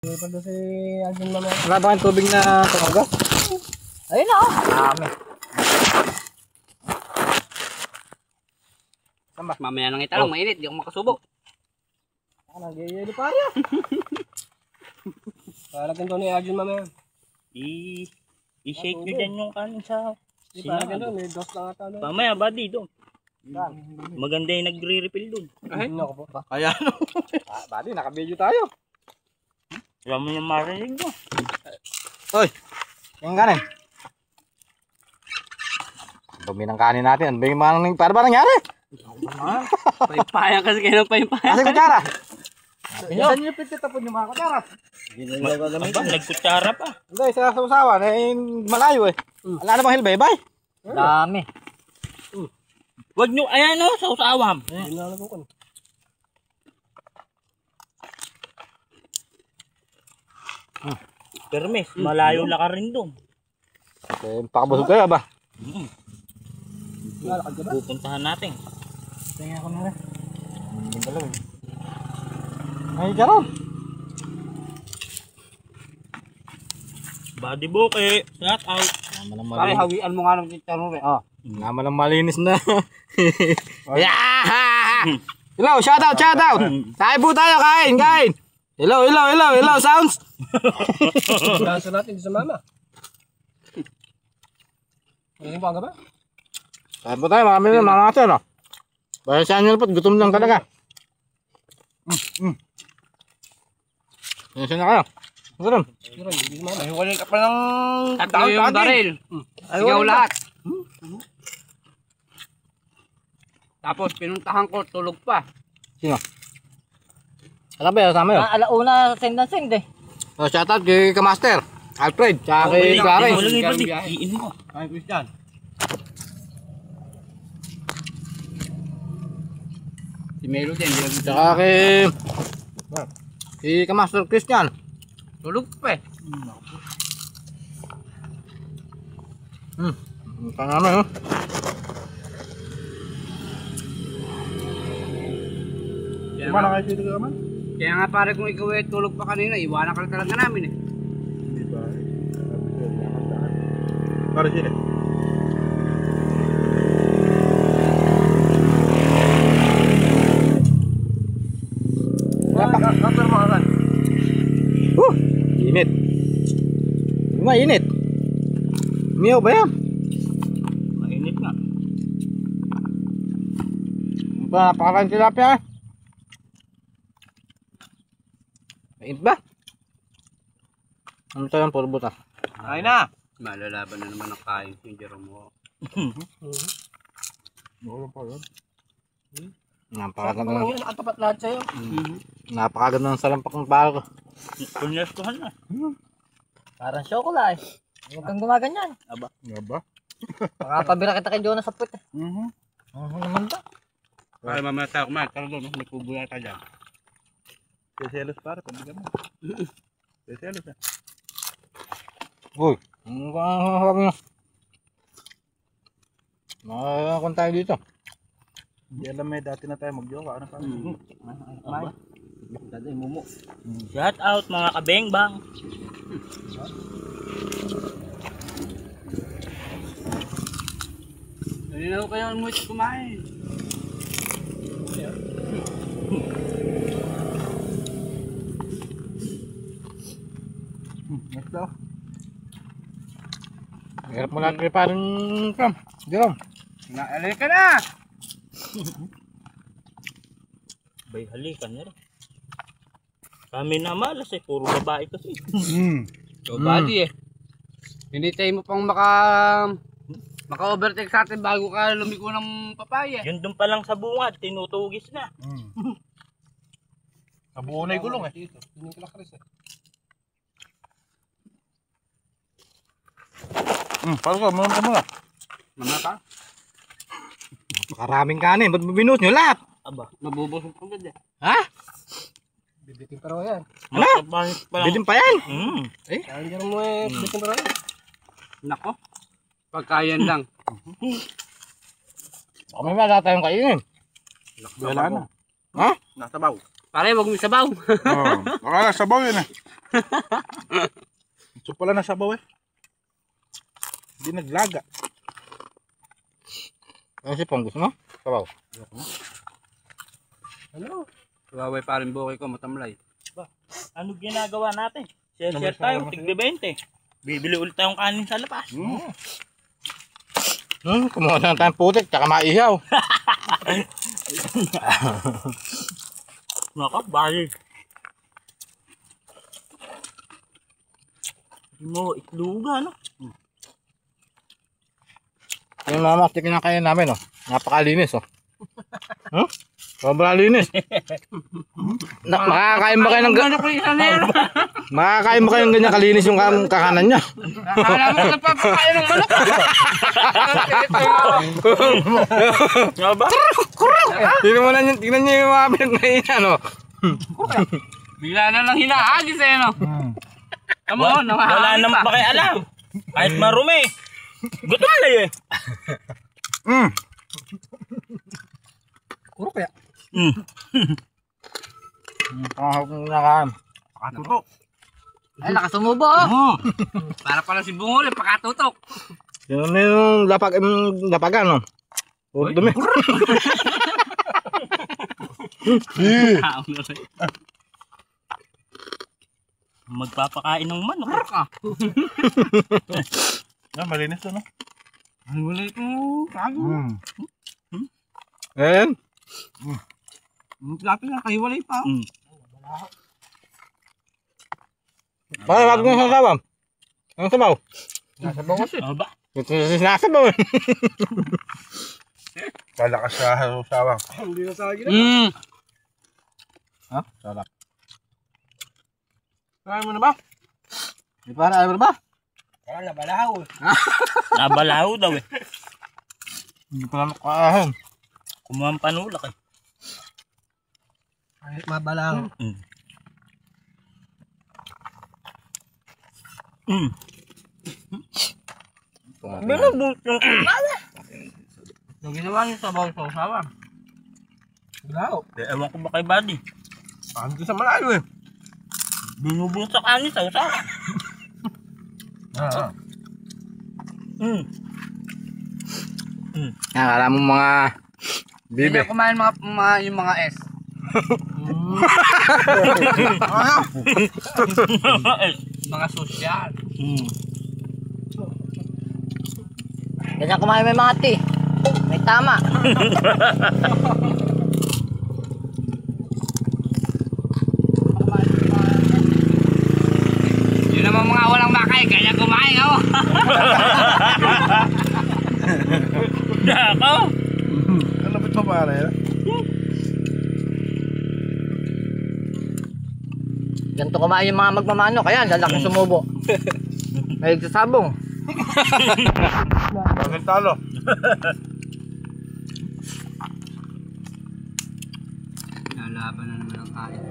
Ito si Agin mamaya. Wala ba kayong tubig na tumagas? Ayun na, oh. Dami. Mamaya nang itanong, mainit, di ako makasubo. Nagyayelo pa rin. Palagyan to ni Agin mamaya. I-shake nyo dyan yung kanin sa... Palagyan to, may dos lang ata. Mamaya, buddy, doon. Maganda yung nagre-refill doon. Ay, nako po. Kaya ano? Buddy, naka-video tayo. Alam mo yung marinig mo. Oy, yung kanin. Dumi ng kanin natin. Ano ba yung manang... Para ba nangyari? Paypayang kasi kayo ng paypayang. Kasi kutsara. Saan nyo pititapon yung mga kutsara? Nagkutsara pa. Hindi, sa usawan. Eh, malayo eh. Wala na bang hilbay-bay? Dami. Wag nyo, ayan o, sa usawam. Hindi na alam ko. Permis, malayo la ka rin doon. Eh, pakabusog kayo ba? Pupuntahan natin. Tingnan ko na rin. Hindi ba lang? Ay, karon. Body buke, shout out. Pare, hawian mo nga ng chicharon eh. Naman ng malinis na. Hello, shout out, shout out. Kain po tayo, kain, kain. Hello, hello, hello, hello, sounds. Dansa natin sa mama. Hindi pa ba? Kain po tayo, marami na mga atin, no? Bayan sa anyo po, gutom lang talaga. Yan na kayo. Gutom. Ay, wala ka pa ng tatlo yung baril. Sigaw lahat. Tapos pinuntahan ko, tulog pa. Sino? Alam ba yun, kasama yun? Alauna, send eh. Oh, shout out kay Kamaster, Alfred, tsaka kay Gary. Iin mo. Ay, Christian. Si Melo din, Tsaka kay Kamaster Christian. tulog pa eh. Ang namin, oh. Kumana kayo dito naman? Kaya nga pare kung ikaw eh tulog pa kanina, iwanan ka talaga namin eh. Hindi ba? Para sila. Kapag mga kan? Init. Mainit. Miyaw ba yan? Mainit nga. Napakakan tilapia eh. Mainit ba? Ano tayo ang puro buta? Ay na! Malalaban na naman ang kain yung Jerome mo. Wala pa yun. Napakaganda ng Nakatapat lahat sa'yo. napakaganda ng salampak ng palo ko. Punyastuhan na. Parang syokola eh. Huwag kang gumaganyan. Nga ba? Makapabira kita kay Jonas sa puwet eh. Naman ba? Ay, mamaya tayo kumain. Tara doon, may kubo yata dyan. Seselos para, pabigyan mo. Seselos ah. Uy, ano ka hawag nyo? Nakakakon tayo dito. Hindi alam may dati na tayo mag-jowa. Ano pa? Dati mumu. Shout out mga kabengbang. Dali na ako kayo mo kumain. Next daw. Hirap mo lang preparin from. Jerome. Naalala ka na! Bay halikan na rin. Kami na malas eh, puro babae kasi. So, buddy eh. Hindi tayo mo pang maka-overtake sa atin bago ka lumiko ng papaya. Yun doon pa lang sa bungad, tinutugis na. Nabuo na yung gulong eh. Hindi ko lakris eh. Paano ka? Muna ka muna. Mamaya ka? Napakaraming kanin. Ba't binuhos nyo lahat? Aba, Mabubusog ko ganda. Ha? Bibitin pa raw yan. Ano? Bitin pa yan? Kaya hindi mo eh. Bibitin pa raw yan. Nako. Pagkayan lang. Baka may mala tayong kainin. Wala na. Ha? Nasa baw. Pare, wag mo sabaw. Baka nasa baw yun eh. So pala nasabaw eh. Hindi naglaga. Ano si Pong, gusto mo? Sabaw. Ano? Huawei pa rin buhay ko, matamlay. Ano ginagawa natin? Share tayo, tig-20. Bibili ulit tayong kanin sa labas. Kumuha na tayong putik, tsaka maihaw. Naka, bali. Mo, itluga, no? Yung mama, kinakain namin, oh. Napakalinis, oh. Sobrang linis. Makakain ba kayo ng makakain ba kayo ng ganyan kalinis yung kakanan niya? Akala mo nagpapakain ng manok. Tingnan niyo yung mga pinagmainan, oh. Bigla na lang hinaagis eh, no? Tama mo, Wala naman pa kayo alam. Kahit marumi. Gutom na yun. Kuro kaya. Nakain. Pakatuto. Ay, nakasumubo, oh. Para pala si Bungol, pakatutok. Yun na yung lapagan, oh. Puro dumi. Magpapakain ng manok. Malinis to, no? Ay, wala ito. Kago. Ayan. Lapit na, kahiwalay pa. Bakit wag mo sa sabaw? Ang sabaw? Nasabaw kasi. Aba. Ito sinasabaw, eh. Palakas sa sawang. Hindi na sa akin. Ha? Sarap. Kaya mo na ba? Di pa na, ayaw ba? Wala, balahaw. Nabalaho daw eh. Hindi pa na nakaahan. Kumuha ang panulak eh. Kahit mabalahaw. Binubot ng kalawa. Yung ginawa niyo sa bawal sa usawa. Balahaw. Ewan ko ba kay Buddy. Paano sa malayo eh? Binubot sa kanin sa usawa. Akala mo mga bibe. Hindi kumain yung mga S. Mga sosyal. Ganyan kumain may mga tea. May tama. Yun naman mga walang makay, ganyan kumain, oh. Dako. Ano ba't mapara yan? Ganito kumain yung mga magmamano. Kaya lalaki sumubo. May sasabong. Bakit talo? Lalaban na naman ang kain.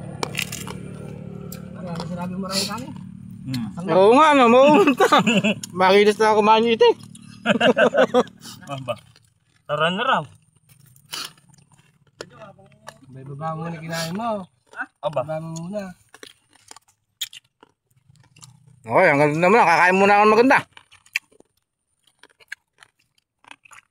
Ano sinabi mo rin kanin? Oo nga, no, mauunta. Makilis na ako kumain ito, eh. Aba. Tara na raw. May baba mo na kinain mo. Aba. Baba mo muna. Okay, ang ganda naman. Kakain muna ako ng maganda.